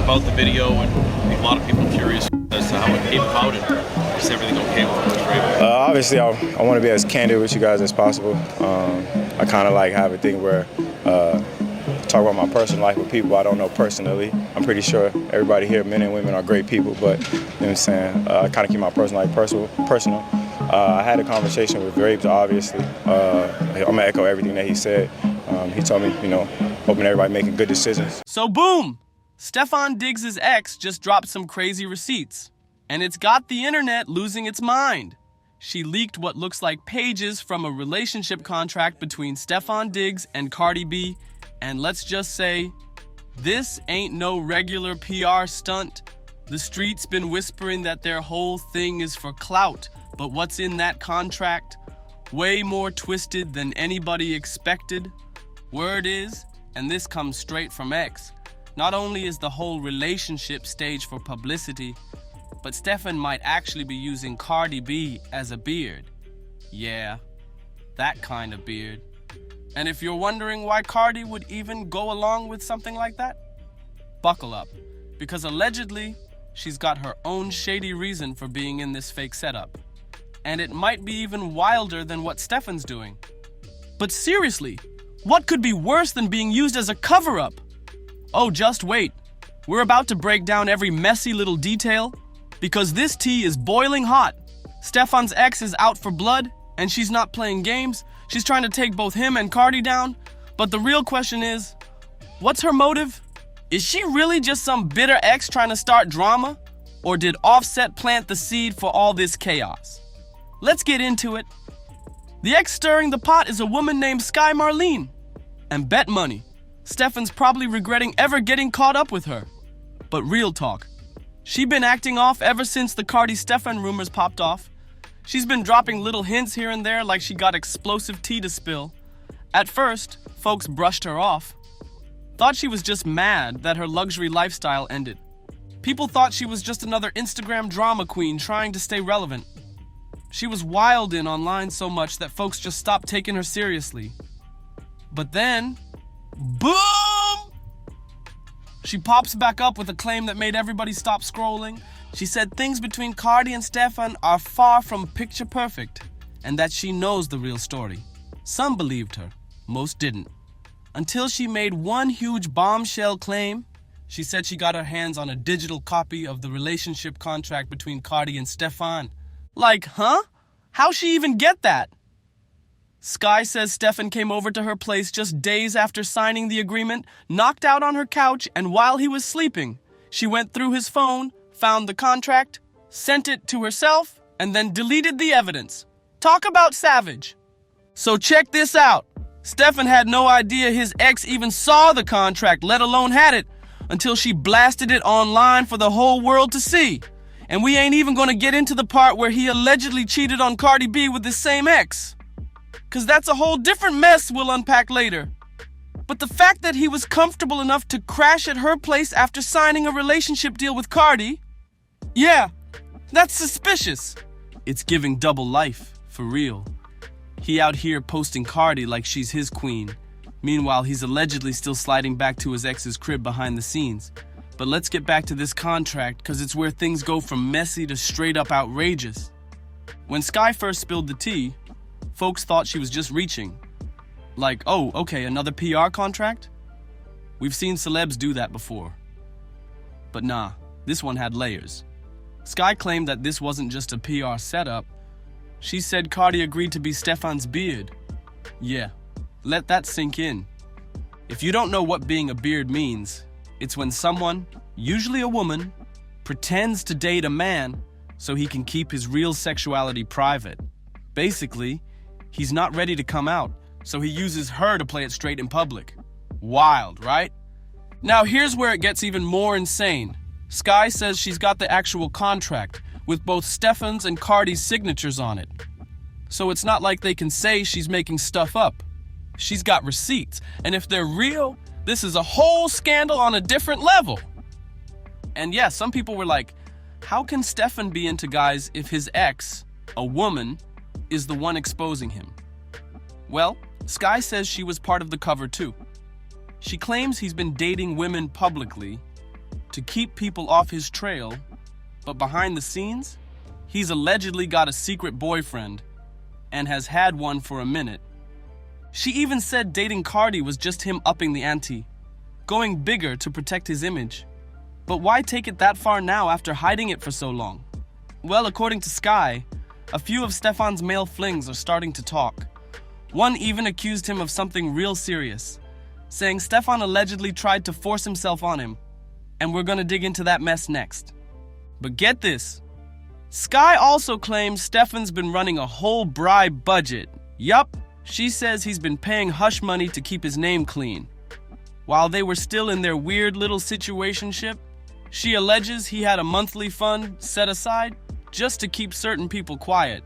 about the video, and a lot of people are curious as to how it came about, and is everything okay with it, right? Obviously, I want to be as candid with you guys as possible. I kind of like have a thing where talk about my personal life with people I don't know personally. I'm pretty sure everybody here, men and women, are great people, but you know what I'm saying, I kind of keep my personal life personal. I had a conversation with Graves, obviously. I'm going to echo everything that he said. He told me, hoping everybody making good decisions. So boom! Stefon Diggs' ex just dropped some crazy receipts. And it's got the internet losing its mind. She leaked what looks like pages from a relationship contract between Stefon Diggs and Cardi B. And let's just say, this ain't no regular PR stunt. The street's been whispering that their whole thing is for clout. But what's in that contract? Way more twisted than anybody expected. Word is, and this comes straight from X, not only is the whole relationship staged for publicity, but Stefon might actually be using Cardi B as a beard. Yeah, that kind of beard. And if you're wondering why Cardi would even go along with something like that, buckle up, because allegedly, she's got her own shady reason for being in this fake setup. And it might be even wilder than what Stefon's doing. But seriously, what could be worse than being used as a cover-up? Oh, just wait. We're about to break down every messy little detail, because this tea is boiling hot. Stefon's ex is out for blood, and she's not playing games. She's trying to take both him and Cardi down. But the real question is, what's her motive? Is she really just some bitter ex trying to start drama? Or did Offset plant the seed for all this chaos? Let's get into it. The ex stirring the pot is a woman named Sky Marlene. And bet money, Stefon's probably regretting ever getting caught up with her. But real talk, she's been acting off ever since the Cardi Stefon rumors popped off. She's been dropping little hints here and there like she got explosive tea to spill. At first, folks brushed her off. Thought she was just mad that her luxury lifestyle ended. People thought she was just another Instagram drama queen trying to stay relevant. She was wildin' online so much that folks just stopped taking her seriously. But then, boom! She pops back up with a claim that made everybody stop scrolling. She said things between Cardi and Stefon are far from picture perfect, and that she knows the real story. Some believed her, most didn't. Until she made one huge bombshell claim. She said she got her hands on a digital copy of the relationship contract between Cardi and Stefon. Like, huh? How'd she even get that? Sky says Stefon came over to her place just days after signing the agreement, knocked out on her couch, and while he was sleeping, she went through his phone, found the contract, sent it to herself, and then deleted the evidence. Talk about savage. So check this out. Stefon had no idea his ex even saw the contract, let alone had it, until she blasted it online for the whole world to see. And we ain't even gonna get into the part where he allegedly cheated on Cardi B with his same ex. Cause that's a whole different mess we'll unpack later. But the fact that he was comfortable enough to crash at her place after signing a relationship deal with Cardi, yeah, that's suspicious. It's giving double life, for real. He out here posting Cardi like she's his queen. Meanwhile, he's allegedly still sliding back to his ex's crib behind the scenes. But let's get back to this contract, cause it's where things go from messy to straight up outrageous. When Sky first spilled the tea, folks thought she was just reaching. Like, oh, okay, another PR contract? We've seen celebs do that before. But nah, this one had layers. Sky claimed that this wasn't just a PR setup. She said Cardi agreed to be Stefon's beard. Yeah, let that sink in. If you don't know what being a beard means, it's when someone, usually a woman, pretends to date a man so he can keep his real sexuality private. Basically, he's not ready to come out, so he uses her to play it straight in public. Wild, right? Now here's where it gets even more insane. Sky says she's got the actual contract, with both Stefon's and Cardi's signatures on it. So it's not like they can say she's making stuff up. She's got receipts, and if they're real, this is a whole scandal on a different level. And yeah, some people were like, how can Stefon be into guys if his ex, a woman, is the one exposing him? Well, Sky says she was part of the cover too. She claims he's been dating women publicly to keep people off his trail, but behind the scenes, he's allegedly got a secret boyfriend and has had one for a minute. She even said dating Cardi was just him upping the ante, going bigger to protect his image. But why take it that far now after hiding it for so long? Well, according to Sky, a few of Stefon's male flings are starting to talk. One even accused him of something real serious, saying Stefon allegedly tried to force himself on him, and we're gonna dig into that mess next. But get this, Sky also claims Stefon's been running a whole bribe budget. Yup, she says he's been paying hush money to keep his name clean. While they were still in their weird little situationship, she alleges he had a monthly fund set aside just to keep certain people quiet.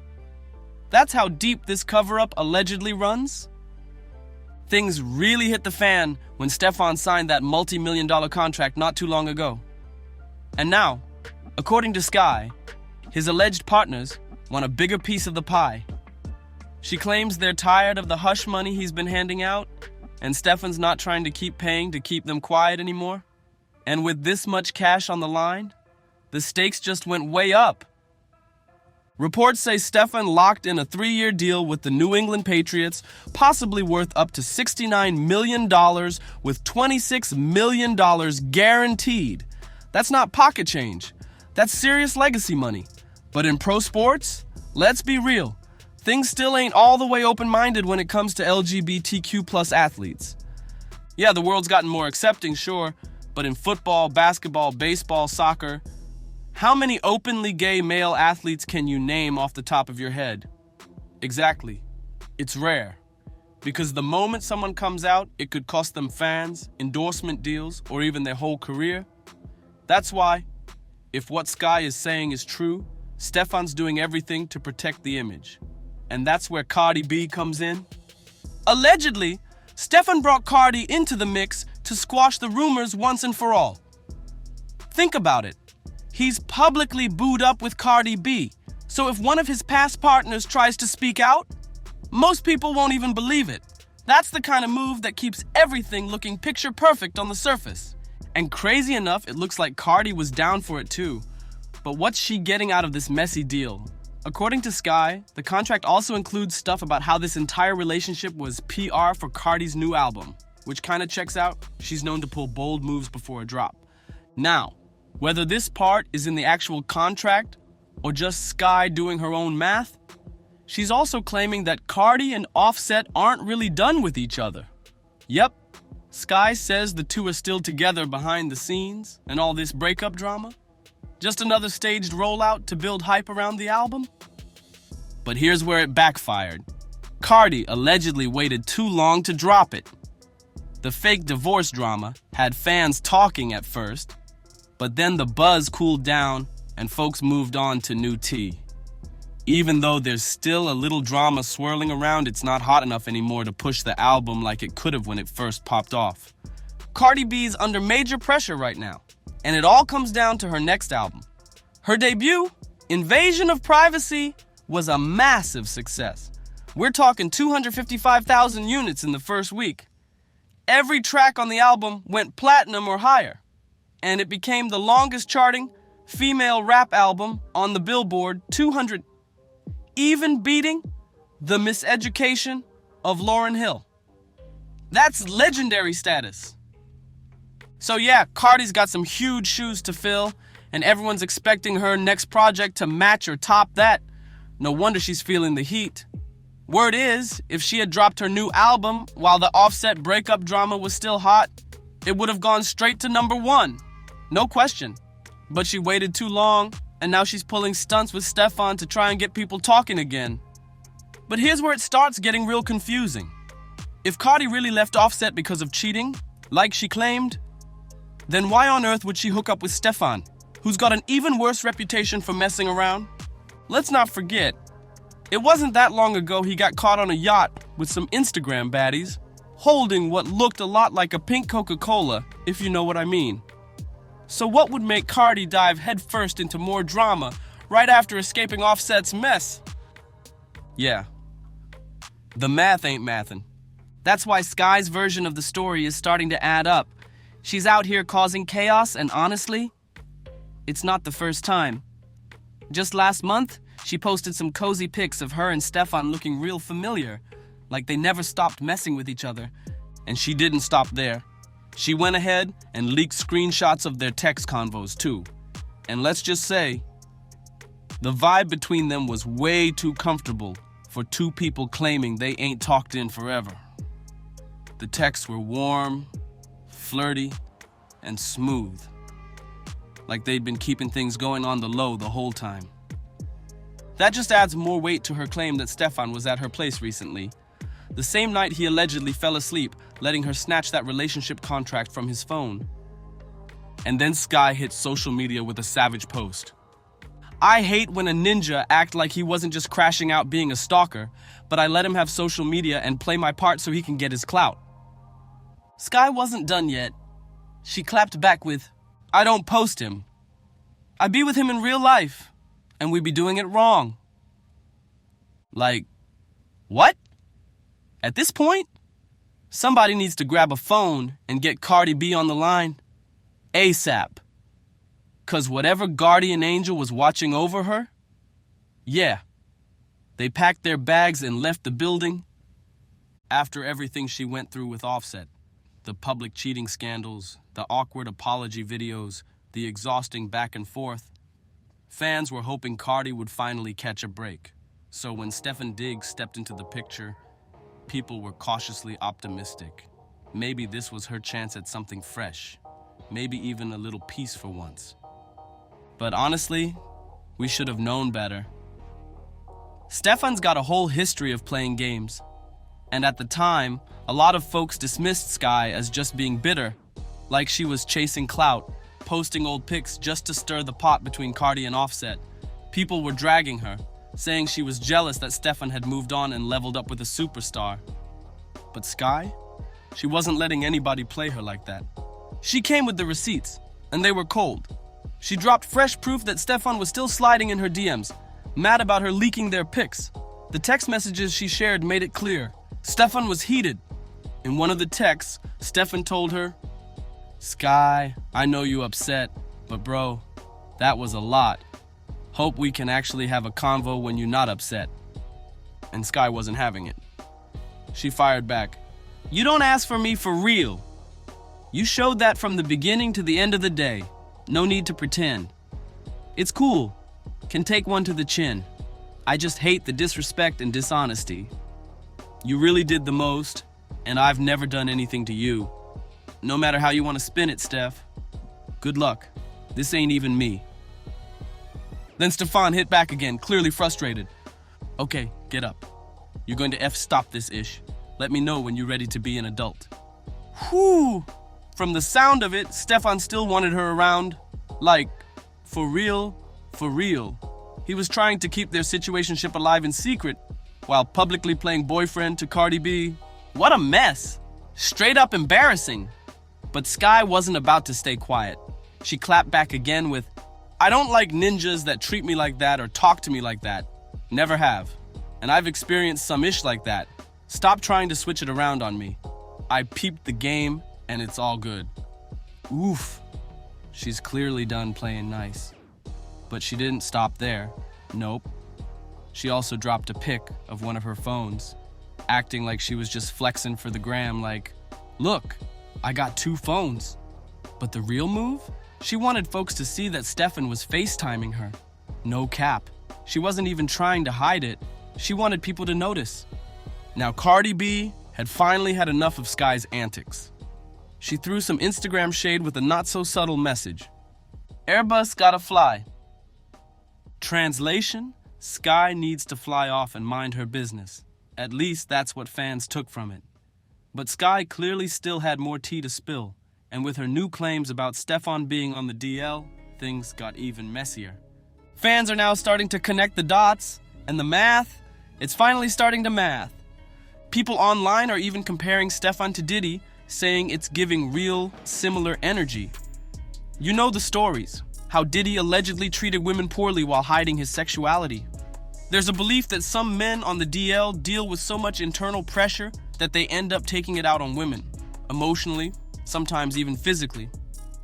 That's how deep this cover-up allegedly runs? Things really hit the fan when Stefon signed that multi-million-dollar contract not too long ago. And now, according to Sky, his alleged partners want a bigger piece of the pie. She claims they're tired of the hush money he's been handing out, and Stefon's not trying to keep paying to keep them quiet anymore. And with this much cash on the line, the stakes just went way up. Reports say Stefon locked in a 3-year deal with the New England Patriots, possibly worth up to $69 million, with $26 million guaranteed. That's not pocket change. That's serious legacy money. But in pro sports, let's be real, things still ain't all the way open-minded when it comes to LGBTQ plus athletes. Yeah, the world's gotten more accepting, sure, but in football, basketball, baseball, soccer, how many openly gay male athletes can you name off the top of your head? Exactly. It's rare. Because the moment someone comes out, it could cost them fans, endorsement deals, or even their whole career. That's why, if what Sky is saying is true, Stefon's doing everything to protect the image. And that's where Cardi B comes in. Allegedly, Stefon brought Cardi into the mix to squash the rumors once and for all. Think about it. He's publicly booed up with Cardi B, so if one of his past partners tries to speak out, most people won't even believe it. That's the kind of move that keeps everything looking picture perfect on the surface. And crazy enough, it looks like Cardi was down for it too. But what's she getting out of this messy deal? According to Sky, the contract also includes stuff about how this entire relationship was PR for Cardi's new album, which kind of checks out. She's known to pull bold moves before a drop. Now, whether this part is in the actual contract or just Sky doing her own math, she's also claiming that Cardi and Offset aren't really done with each other. Yep, Sky says the two are still together behind the scenes and all this breakup drama. Just another staged rollout to build hype around the album? But here's where it backfired. Cardi allegedly waited too long to drop it. The fake divorce drama had fans talking at first, but then the buzz cooled down and folks moved on to new tea. Even though there's still a little drama swirling around, it's not hot enough anymore to push the album like it could have when it first popped off. Cardi B's under major pressure right now, and it all comes down to her next album. Her debut, Invasion of Privacy, was a massive success. We're talking 255,000 units in the first week. Every track on the album went platinum or higher, and it became the longest charting female rap album on the Billboard 200, even beating The Miseducation of Lauryn Hill. That's legendary status. So yeah, Cardi's got some huge shoes to fill, and everyone's expecting her next project to match or top that. No wonder she's feeling the heat. Word is, if she had dropped her new album while the Offset breakup drama was still hot, it would have gone straight to #1. No question. But she waited too long, and now she's pulling stunts with Stefon to try and get people talking again. But here's where it starts getting real confusing. If Cardi really left Offset because of cheating, like she claimed, then why on earth would she hook up with Stefon, who's got an even worse reputation for messing around? Let's not forget, it wasn't that long ago he got caught on a yacht with some Instagram baddies, holding what looked a lot like a pink Coca-Cola, if you know what I mean. So what would make Cardi dive headfirst into more drama right after escaping Offset's mess? Yeah, the math ain't mathin'. That's why Sky's version of the story is starting to add up. She's out here causing chaos, and honestly, it's not the first time. Just last month, she posted some cozy pics of her and Stefon looking real familiar, like they never stopped messing with each other. And she didn't stop there. She went ahead and leaked screenshots of their text convos too. And let's just say, the vibe between them was way too comfortable for two people claiming they ain't talked in forever. The texts were warm, flirty, and smooth, like they'd been keeping things going on the low the whole time. That just adds more weight to her claim that Stefon was at her place recently, the same night he allegedly fell asleep, letting her snatch that relationship contract from his phone. And then Sky hit social media with a savage post. I hate when a ninja act like he wasn't just crashing out being a stalker, but I let him have social media and play my part so he can get his clout. Sky wasn't done yet. She clapped back with, I don't post him. I be with him in real life, and we be doing it wrong. Like, what? At this point, somebody needs to grab a phone and get Cardi B on the line ASAP. 'Cause whatever guardian angel was watching over her, yeah, they packed their bags and left the building after everything she went through with Offset. The public cheating scandals, the awkward apology videos, the exhausting back and forth. Fans were hoping Cardi would finally catch a break. So when Stefon Diggs stepped into the picture, people were cautiously optimistic. Maybe this was her chance at something fresh. Maybe even a little peace for once. But honestly, we should have known better. Stefon's got a whole history of playing games. And at the time, a lot of folks dismissed Sky as just being bitter, like she was chasing clout, posting old pics just to stir the pot between Cardi and Offset. People were dragging her, saying she was jealous that Stefon had moved on and leveled up with a superstar. But Sky? She wasn't letting anybody play her like that. She came with the receipts, and they were cold. She dropped fresh proof that Stefon was still sliding in her DMs, mad about her leaking their pics. The text messages she shared made it clear. Stefon was heated. In one of the texts, Stefon told her, Sky, I know you upset, but bro, that was a lot. Hope we can actually have a convo when you're not upset. And Sky wasn't having it. She fired back, you don't ask for me for real. You showed that from the beginning to the end of the day. No need to pretend. It's cool. Can take one to the chin. I just hate the disrespect and dishonesty. You really did the most, and I've never done anything to you. No matter how you want to spin it, Steph. Good luck. This ain't even me. Then Stefon hit back again, clearly frustrated. Okay, get up. You're going to stop this ish. Let me know when you're ready to be an adult. Whew! From the sound of it, Stefon still wanted her around. Like, for real, for real. He was trying to keep their situationship alive in secret, while publicly playing boyfriend to Cardi B. What a mess. Straight up embarrassing. But Sky wasn't about to stay quiet. She clapped back again with, I don't like ninjas that treat me like that or talk to me like that. Never have. And I've experienced some ish like that. Stop trying to switch it around on me. I peeped the game, and it's all good. Oof. She's clearly done playing nice. But she didn't stop there. Nope. She also dropped a pic of one of her phones, acting like she was just flexing for the gram like, look, I got 2 phones. But the real move? She wanted folks to see that Stefon was FaceTiming her. No cap. She wasn't even trying to hide it. She wanted people to notice. Now Cardi B had finally had enough of Sky's antics. She threw some Instagram shade with a not-so-subtle message. Airbus gotta fly. Translation, Sky needs to fly off and mind her business. At least that's what fans took from it. But Sky clearly still had more tea to spill, and with her new claims about Stefon being on the DL, things got even messier. Fans are now starting to connect the dots, and the math, it's finally starting to math. People online are even comparing Stefon to Diddy, saying it's giving real, similar energy. You know the stories, how Diddy allegedly treated women poorly while hiding his sexuality. There's a belief that some men on the DL deal with so much internal pressure that they end up taking it out on women, emotionally, sometimes even physically.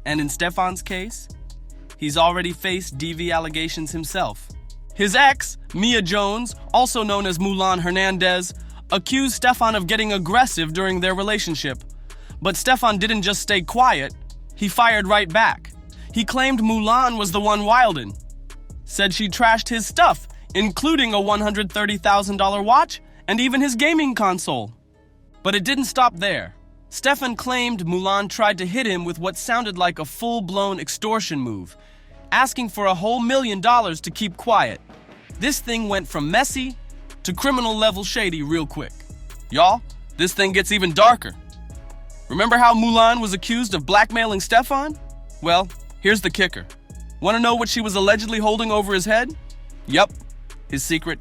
And in Stefon's case, he's already faced DV allegations himself. His ex, Mia Jones, also known as Mulan Hernandez, accused Stefon of getting aggressive during their relationship. But Stefon didn't just stay quiet, he fired right back. He claimed Mulan was the one wildin', said she trashed his stuff, including a $130,000 watch and even his gaming console. But it didn't stop there. Stefon claimed Mulan tried to hit him with what sounded like a full-blown extortion move, asking for a whole $1 million to keep quiet. This thing went from messy to criminal-level shady real quick. Y'all, this thing gets even darker. Remember how Mulan was accused of blackmailing Stefon? Well, here's the kicker. Want to know what she was allegedly holding over his head? Yup, his secret.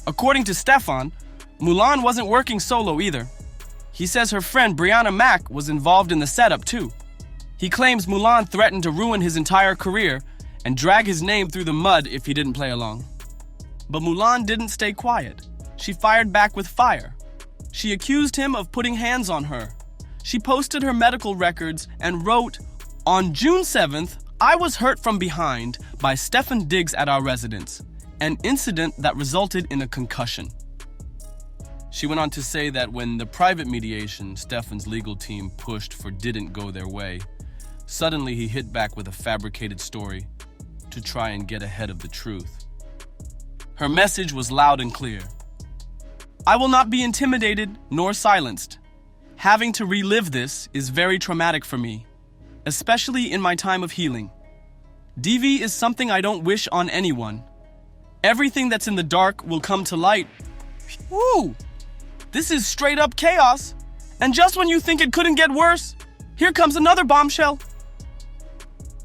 According to Stefon, Mulan wasn't working solo either. He says her friend Brianna Mack was involved in the setup too. He claims Mulan threatened to ruin his entire career and drag his name through the mud if he didn't play along. But Mulan didn't stay quiet. She fired back with fire. She accused him of putting hands on her. She posted her medical records and wrote, "On June 7th, I was hurt from behind by Stefon Diggs at our residence, an incident that resulted in a concussion." She went on to say that when the private mediation Stefon's legal team pushed for didn't go their way, suddenly he hit back with a fabricated story to try and get ahead of the truth. Her message was loud and clear. "I will not be intimidated nor silenced. Having to relive this is very traumatic for me, especially in my time of healing. DV is something I don't wish on anyone. Everything that's in the dark will come to light." Woo! This is straight up chaos. And just when you think it couldn't get worse, here comes another bombshell.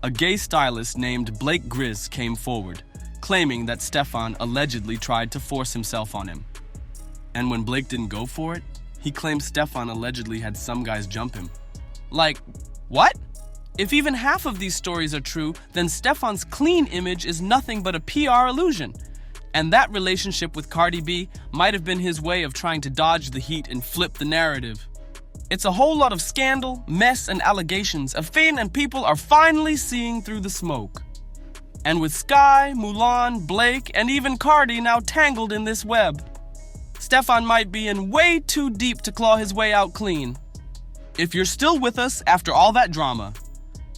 A gay stylist named Blake Grizz came forward, claiming that Stefon allegedly tried to force himself on him. And when Blake didn't go for it, he claimed Stefon allegedly had some guys jump him. Like, what? If even half of these stories are true, then Stefon's clean image is nothing but a PR illusion. And that relationship with Cardi B might have been his way of trying to dodge the heat and flip the narrative. It's a whole lot of scandal, mess, and allegations. Afin and people are finally seeing through the smoke. And with Sky, Mulan, Blake, and even Cardi now tangled in this web, Stefon might be in way too deep to claw his way out clean. If you're still with us after all that drama,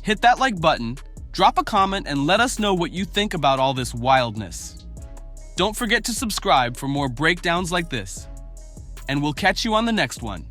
hit that like button, drop a comment, and let us know what you think about all this wildness. Don't forget to subscribe for more breakdowns like this. And we'll catch you on the next one.